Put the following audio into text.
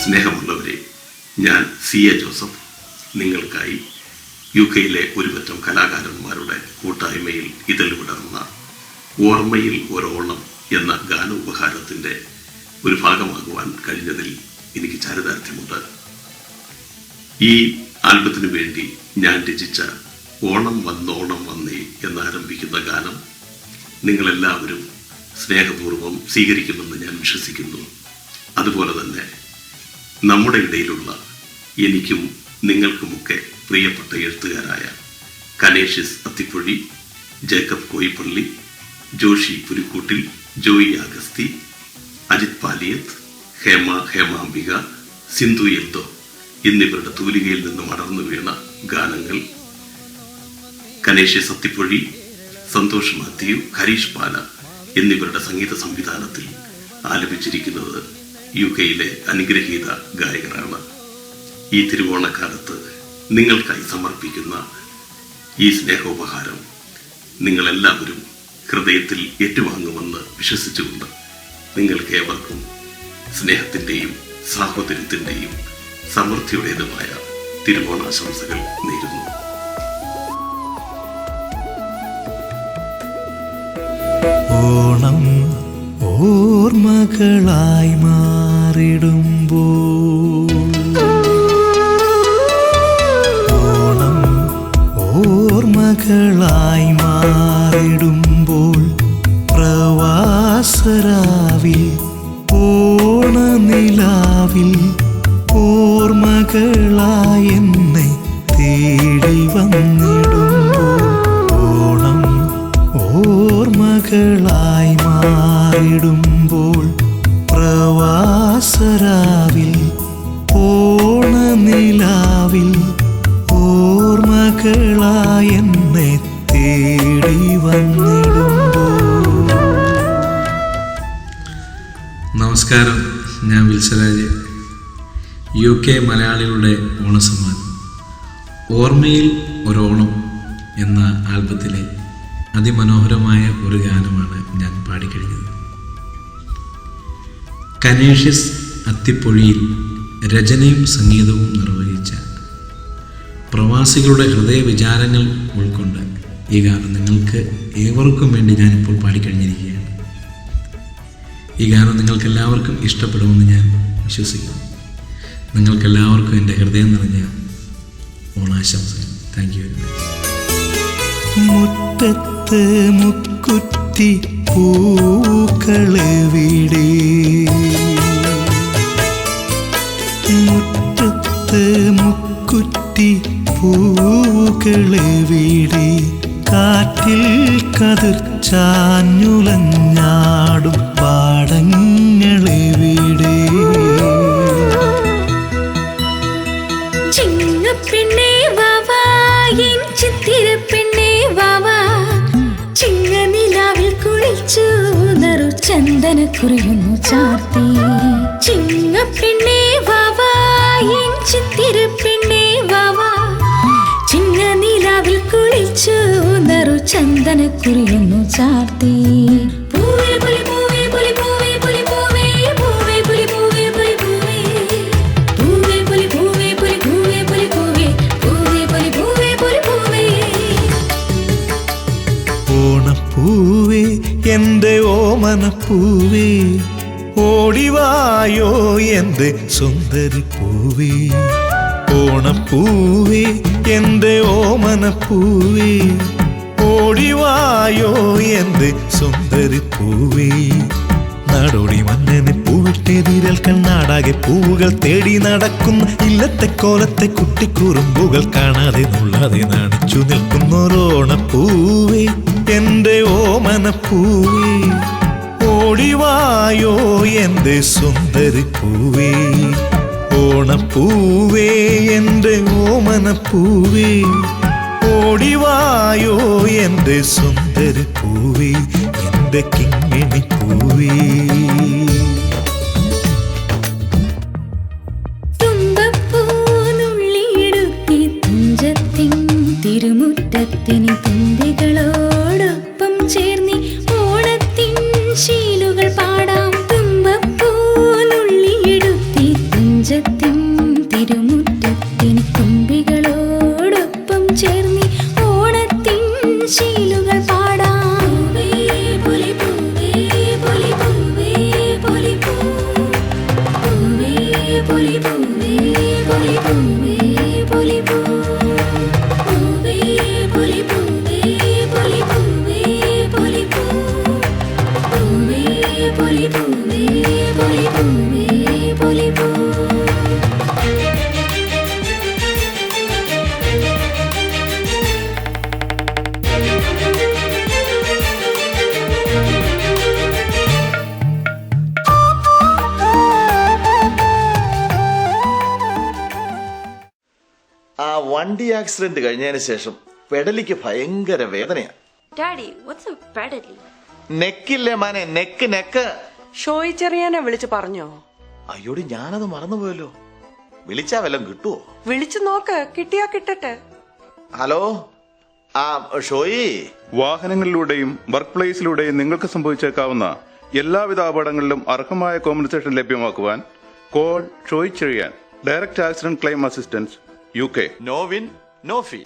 സ്നേഹമുള്ളവരെ, ഞാൻ C A Joseph നിങ്ങൾക്കായി UK-യിലെ ഒരുപറ്റം കലാകാരന്മാരുടെ കൂട്ടായ്മയിൽ ഇതിൽ വിടർന്ന ഓർമ്മയിൽ ഒരോണം എന്ന ഗാനോപഹാരത്തിൻ്റെ ഒരു ഭാഗമാകുവാൻ കഴിഞ്ഞതിൽ എനിക്ക് ചാരിതാർത്ഥ്യമുണ്ട്. ഈ ആൽബത്തിനു വേണ്ടി ഞാൻ രചിച്ച ഓണം വന്നോണം വന്നേ എന്നാരംഭിക്കുന്ന ഗാനം നിങ്ങളെല്ലാവരും സ്നേഹപൂർവ്വം സ്വീകരിക്കുമെന്ന് ഞാൻ വിശ്വസിക്കുന്നു. അതുപോലെ തന്നെ നമ്മുടെ ഇടയിലുള്ള എനിക്കും നിങ്ങൾക്കുമൊക്കെ പ്രിയപ്പെട്ട എഴുത്തുകാരായ കനേഷ്യസ് അത്തിപ്പൊഴി, ജേക്കബ് കോയിപ്പള്ളി, ജോഷി പുലിക്കൂട്ടിൽ, ജോയി അഗസ്തി, അജിത് പാലിയത്ത്, ഹേമാംബിക, സിന്ധു എൽദോ എന്നിവരുടെ തൂലികയിൽ നിന്നും അടർന്നു വീണ ഗാനങ്ങൾ കനേഷ്യസ് അത്തിപ്പൊഴി, സന്തോഷ് മാത്യു, ഹരീഷ് പാല എന്നിവരുടെ സംഗീത സംവിധാനത്തിൽ ആലപിച്ചിരിക്കുന്നത് UK-യിലെ അനുഗ്രഹീത ഗായകരാണ്. ഈ തിരുവോണക്കാലത്ത് നിങ്ങൾക്കായി സമർപ്പിക്കുന്ന ഈ സ്നേഹോപഹാരം നിങ്ങളെല്ലാവരും ഹൃദയത്തിൽ ഏറ്റുവാങ്ങുമെന്ന് വിശ്വസിച്ചുകൊണ്ട് നിങ്ങൾക്കേവർക്കും സ്നേഹത്തിൻ്റെയും സാഹോദര്യത്തിൻ്റെയും സമൃദ്ധിയുടേതുമായ തിരുവോണാശംസകൾ നേരുന്നു. ഓണം ഓർമ്മകളായി മാറിടുമ്പോൾ, ഓണം ഓർമ്മകളായി മാറിടുമ്പോൾ, പ്രവാസരാവിൽ ഓണനിലാവിൽ ഓർമ്മകളായി എന്നെ തേടി വന്നിടുമ്പോൾ, ഓണം ഓർമ്മകളായി മാറിടുമ്പോൾ, പ്രവാസരാവിൽ ഓണനിലാവിൽ ഓർമ്മകളായി എന്നെ തേടി വന്നിടുമ്പോൾ. നമസ്കാരം, ഞാൻ വിൽസരാജ്. UK മലയാളികളുടെ ഓണസമ്മാനം ഓർമ്മയിൽ ഒരോണം എന്ന ആൽബത്തിലെ അതിമനോഹരമായ ഒരു ഗാനമാണ് ഞാൻ പാടിക്കഴിഞ്ഞത്. കനേഷ്യസ് അത്തിപ്പൊഴിയിൽ രചനയും സംഗീതവും നിർവഹിച്ച പ്രവാസികളുടെ ഹൃദയ വിചാരങ്ങൾ ഉൾക്കൊണ്ട് ഈ ഗാനം നിങ്ങൾക്ക് ഏവർക്കും വേണ്ടി ഞാനിപ്പോൾ പാടിക്കഴിഞ്ഞിരിക്കുകയാണ്. ഈ ഗാനം നിങ്ങൾക്കെല്ലാവർക്കും ഇഷ്ടപ്പെടുമെന്ന് ഞാൻ വിശ്വസിക്കുന്നു. നിങ്ങൾക്കെല്ലാവർക്കും എൻ്റെ ഹൃദയം നിറഞ്ഞ ഓണാശംസകൾ. Thank you very much. മുറ്റത്ത് മുക്കുറ്റി പൂക്കളെവിടെ, മുറ്റത്ത് മുക്കുറ്റി പൂക്കളെവിടെ, കാറ്റിൽ കതിർ ചാഞ്ഞുലഞ്ഞാടും പാടങ്ങളെവിടെ, ചിങ്ങപ്പെണ്ണേ വാവാ എൻ ചിത്തിരപ്പെണ്ണേ വാവാ, ചിങ്ങനിലാവിൽ കുളിച്ചു നറു ചന്ദനക്കുറിയൊന്നു ചാർത്തി, ചിങ്ങപ്പെണ്ണേ വാവാ എൻ ചിത്തിരപ്പെണ്ണേ വാവാ, ചിങ്ങനിലാവിൽ കുളിച്ചു നറു ചന്ദനക്കുറിയൊന്നു ചാർത്തി, പൂവേ പുലി പൂവേ പുലി പൂവേ പുലി പൂവേ പൂവേ പുലി പൂവേ പുലി പൂവേ പൂവേ പുലി പൂവേ പുലി പൂവേ പുലി പൂവേ പൂവേ പുലി പൂവേ പുലി പൂവേ. ഓണപ്പൂവേ എൻ്റെ ഓമനപ്പൂവേ, ഓടിവായോ എൻ്റെ സുന്ദരി പൂവേ, ഓണപ്പൂവേ എൻ്റെ ഓമനപ്പൂവേ, ഓടിവായോ എൻ്റെ സുന്ദരി പൂവേ, നാടോടി മന്നനെ പൂവിട്ടെതിരേൽക്കാൻ നാടാകെ പൂവുകൾ തേടി നടക്കുന്ന ഇല്ലത്തെ കോലത്തെ കുട്ടിക്കുറുമ്പുകൾ കാണാതെ നുള്ളാതെ നാണിച്ചു നിൽക്കുന്നൊരോണപ്പൂവേ എൻ്റെ ഓമനപ്പൂവേ, ഓടിവായോ എൻ്റെ സുന്ദരി പൂവേ, ഓണപ്പൂവേ എൻ്റെ ഓമനപ്പൂവേ, ഓടിവായോ എൻ്റെ സുന്ദരി പൂവേ, എൻ്റെ കിങ്ങിണി പൂവേ. തുമ്പപ്പൂനുള്ളിയെടുത്തി തുഞ്ചത്തിൻ തിരുമുറ്റത്തിനി തുമ്പികളോടൊപ്പം ചേർന്നി ഓണത്തിൻ ശീലുകൾ പാടാം. തുമ്പപ്പൂനുള്ളിയെടുത്തി തുഞ്ചത്തിൻ ആ വണ്ടി ആക്സിഡന്റ് കഴിഞ്ഞതിന് ശേഷം പെടലിക്ക് ഭയങ്കര വേദനയാ. Daddy, what's a pedally? നെക്കില്ലേ Mane, neck. ഷോയി ചെറിയാനെ വിളിച്ചു പറഞ്ഞോ? അയ്യോടി, ഞാനത് മറന്നുപോയല്ലോ. വിളിച്ചാ വല്ലതും കിട്ടുവോ? വിളിച്ചു നോക്ക്, കിട്ടിയാ കിട്ടട്ടെ. ഹലോ, ആ ഷോയി. വാഹനങ്ങളിലൂടെയും വർക്ക് പ്ലേസിലൂടെയും നിങ്ങൾക്ക് സംഭവിച്ചേക്കാവുന്ന എല്ലാവിധ അപകടങ്ങളിലും അർഹമായ കോമ്പൻസേഷൻ ലഭ്യമാക്കുവാൻ call Shoy Cherian, direct accident claim assistance UK. No win no ഫീ.